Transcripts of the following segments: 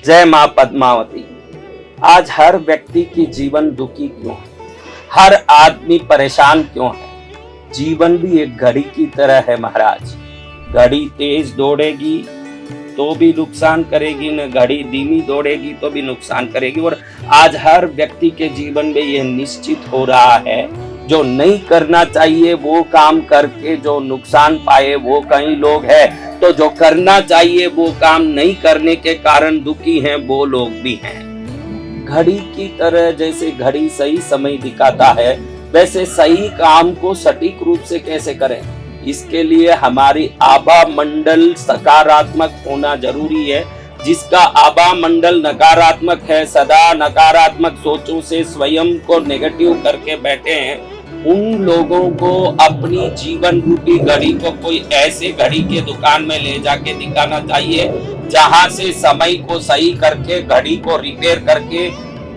जय मां पद्मावती। आज हर व्यक्ति की जीवन दुखी क्यों है? हर आदमी परेशान क्यों है? जीवन भी एक घड़ी की तरह है महाराज। घड़ी तेज दौड़ेगी तो भी नुकसान करेगी, न घड़ी धीमी दौड़ेगी तो भी नुकसान करेगी। और आज हर व्यक्ति के जीवन में यह निश्चित हो रहा है, जो नहीं करना चाहिए वो काम करके जो नुकसान पाए वो कई लोग हैं, तो जो करना चाहिए वो काम नहीं करने के कारण दुखी हैं वो लोग भी हैं। घड़ी की तरह जैसे घड़ी सही समय दिखाता है, वैसे सही काम को सटीक रूप से कैसे करें, इसके लिए हमारी आभा मंडल सकारात्मक होना जरूरी है। जिसका आभा मंडल नकारात्मक है, सदा नकारात्मक सोचों से स्वयं को नेगेटिव करके बैठे हैं, उन लोगों को अपनी जीवन रूपी घड़ी को कोई ऐसे घड़ी के दुकान में ले जाके दिखाना चाहिए जहां से समय को सही करके घड़ी को रिपेयर करके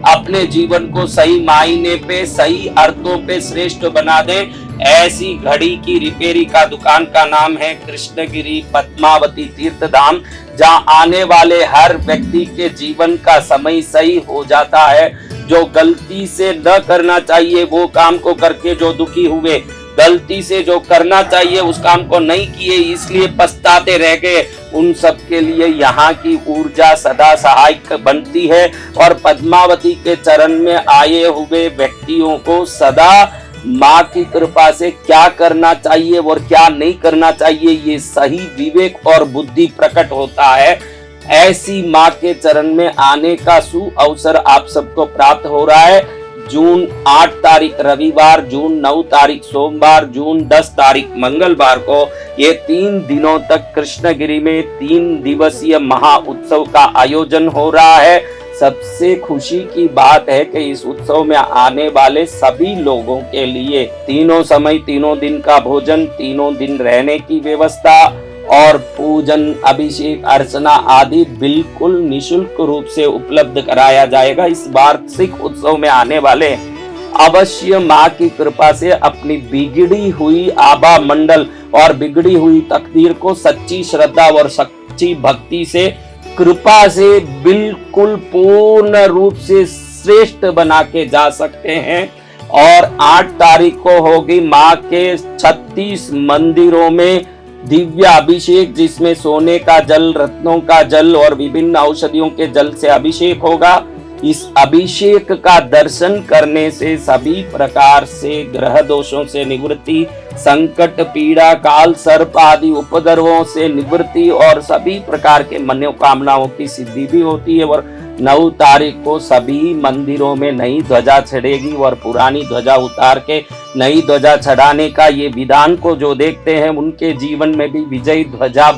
अपने जीवन को सही मायने पे सही अर्थों पे श्रेष्ठ बना दे। ऐसी घड़ी की रिपेयरी का दुकान का नाम है कृष्णगिरी पद्मावती तीर्थ धाम, जहां आने वाले हर व्यक्ति के जीवन का समय सही हो जाता है। जो गलती से न करना चाहिए वो काम को करके जो दुखी हुए, गलती से जो करना चाहिए उस काम को नहीं किए इसलिए पछताते रह गए, उन सब के लिए यहाँ की ऊर्जा सदा सहायक बनती है। और पद्मावती के चरण में आए हुए व्यक्तियों को सदा माँ की कृपा से क्या करना चाहिए और क्या नहीं करना चाहिए ये सही विवेक और बुद्धि प्रकट होता है। ऐसी माँ के चरण में आने का सु अवसर आप सबको प्राप्त हो रहा है। जून 8 तारीख रविवार, जून 9 तारीख सोमवार, जून 10 तारीख मंगलवार को ये 3 दिनों तक कृष्णगिरी में 3 दिवसीय महा उत्सव का आयोजन हो रहा है। सबसे खुशी की बात है कि इस उत्सव में आने वाले सभी लोगों के लिए तीनों समय, तीनों दिन का भोजन, तीनों दिन रहने की व्यवस्था और पूजन, अभिषेक, अर्चना आदि बिल्कुल निशुल्क रूप से उपलब्ध कराया जाएगा। इस वार्षिक उत्सव में आने वाले अवश्य माँ की कृपा से अपनी बिगड़ी हुई आभा मंडल और बिगड़ी हुई तकदीर को सच्ची श्रद्धा और सच्ची भक्ति से कृपा से बिल्कुल पूर्ण रूप से श्रेष्ठ बना के जा सकते हैं। और 8 तारीख को होगी माँ के 36 मंदिरों में दिव्य अभिषेक, जिसमें सोने का जल, रत्नों का जल और विभिन्न औषधियों के जल से अभिषेक होगा। इस अभिषेक का दर्शन करने से सभी प्रकार से ग्रह दोषों से निवृत्ति, संकट, पीड़ा, काल सर्प आदि उपद्रवों से निवृत्ति और सभी प्रकार के मनोकामनाओं की सिद्धि भी होती है। और 9 तारीख को सभी मंदिरों में नई ध्वजा चढ़ेगी और पुरानी ध्वजा उतार के नई ध्वजा चढ़ाने का ये विधान को जो देखते हैं उनके जीवन में भी विजयी ध्वजा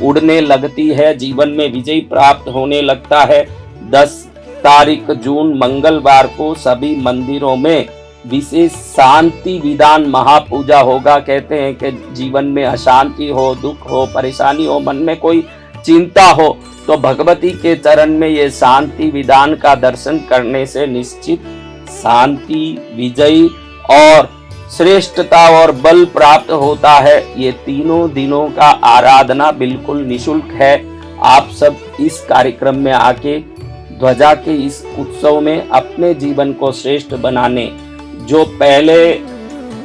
उड़ने लगती है, जीवन में विजय प्राप्त होने लगता है। 10 तारीख जून मंगलवार को सभी मंदिरों में विशेष शांति विधान महापूजा होगा। कहते हैं कि जीवन में अशांति हो, दुख हो, परेशानी हो, मन में कोई चिंता हो तो भगवती के चरण में ये शांति विधान का दर्शन करने से निश्चित शांति, विजय और श्रेष्ठता और बल प्राप्त होता है। ये तीनों दिनों का आराधना बिल्कुल निशुल्क है। आप सब इस कार्यक्रम में आके ध्वजा के इस उत्सव में अपने जीवन को श्रेष्ठ बनाने, जो पहले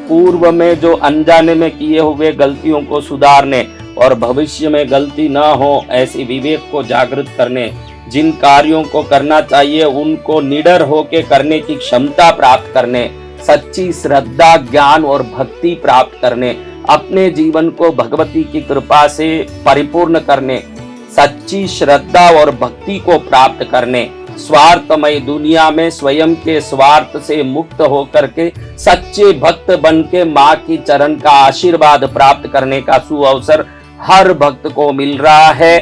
पूर्व में जो अनजाने में किए हुए गलतियों को सुधारने और भविष्य में गलती न हो ऐसी विवेक को जागृत करने, जिन कार्यों को करना चाहिए उनको निडर होकर करने की क्षमता प्राप्त करने, सच्ची श्रद्धा, ज्ञान और भक्ति प्राप्त करने, अपने जीवन को भगवती की कृपा से परिपूर्ण करने, सच्ची श्रद्धा और भक्ति को प्राप्त करने, स्वार्थमय दुनिया में स्वयं के स्वार्थ से मुक्त होकर के सच्चे भक्त बन के माँ की चरण का आशीर्वाद प्राप्त करने का सुअवसर हर भक्त को मिल रहा है।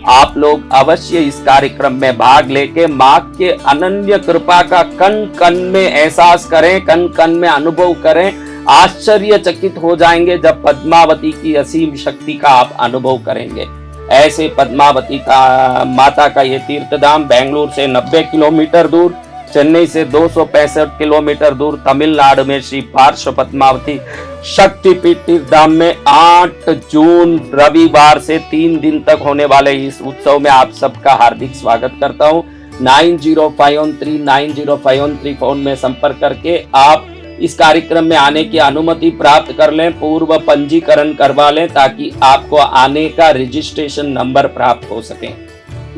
आप लोग अवश्य इस कार्यक्रम में भाग लेके माँ के अनन्य कृपा का कण कण में एहसास करें, कण कण में अनुभव करें। आश्चर्यचकित हो जाएंगे जब पद्मावती की असीम शक्ति का आप अनुभव करेंगे। ऐसे पद्मावती का माता का ये तीर्थधाम बेंगलुरु से 90 किलोमीटर दूर चेन्नई से 265 किलोमीटर दूर तमिलनाडु में श्री पार्श्व पद्मावती शक्तिपीठ तीर्थ धाम में 8 जून रविवार से 3 दिन तक होने वाले इस उत्सव में आप सबका हार्दिक स्वागत करता हूं। 9051390513 फोन में संपर्क करके आप इस कार्यक्रम में आने की अनुमति प्राप्त कर लें, पूर्व पंजीकरण करवा लें ताकि आपको आने का रजिस्ट्रेशन नंबर प्राप्त हो सके।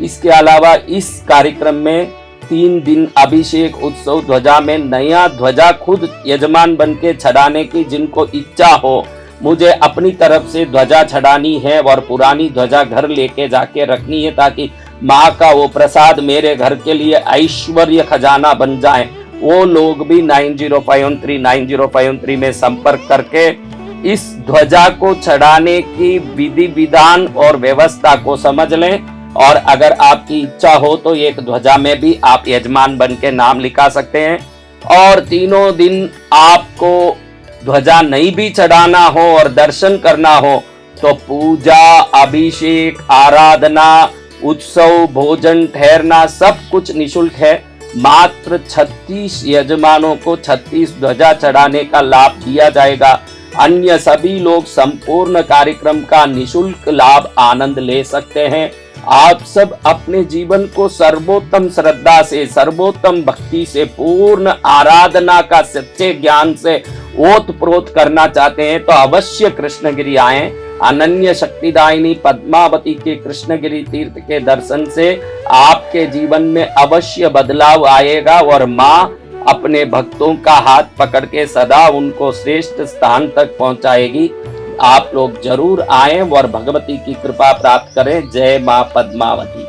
इसके अलावा इस कार्यक्रम में 3 दिन अभिषेक उत्सव ध्वजा में नया ध्वजा खुद यजमान बन के चढ़ाने की जिनको इच्छा हो, मुझे अपनी तरफ से ध्वजा चढ़ानी है और पुरानी ध्वजा घर लेके जाके रखनी है ताकि माँ का वो प्रसाद मेरे घर के लिए ऐश्वर्य खजाना बन जाए, वो लोग भी 9051390513 में संपर्क करके इस ध्वजा को चढ़ाने की विधि विधान और व्यवस्था को समझ लें। और अगर आपकी इच्छा हो तो एक ध्वजा में भी आप यजमान बन के नाम लिखा सकते हैं। और तीनों दिन आपको ध्वजा नहीं भी चढ़ाना हो और दर्शन करना हो तो पूजा, अभिषेक, आराधना, उत्सव, भोजन, ठहरना सब कुछ निशुल्क है। मात्र 36 यजमानों को 36 ध्वजा चढ़ाने का लाभ दिया जाएगा। अन्य सभी लोग संपूर्ण कार्यक्रम का निशुल्क लाभ आनंद ले सकते हैं। आप सब अपने जीवन को सर्वोत्तम श्रद्धा से, सर्वोत्तम भक्ति से, पूर्ण आराधना का सच्चे ज्ञान से ओतप्रोत करना चाहते हैं तो अवश्य कृष्णगिरी आएं। अनन्य शक्तिदायिनी पद्मावती के कृष्णगिरी तीर्थ के दर्शन से आपके जीवन में अवश्य बदलाव आएगा और माँ अपने भक्तों का हाथ पकड़ के सदा उनको श्रेष्ठ स्थान तक पहुंचाएगी। आप लोग जरूर आएं और भगवती की कृपा प्राप्त करें। जय मां पद्मावती।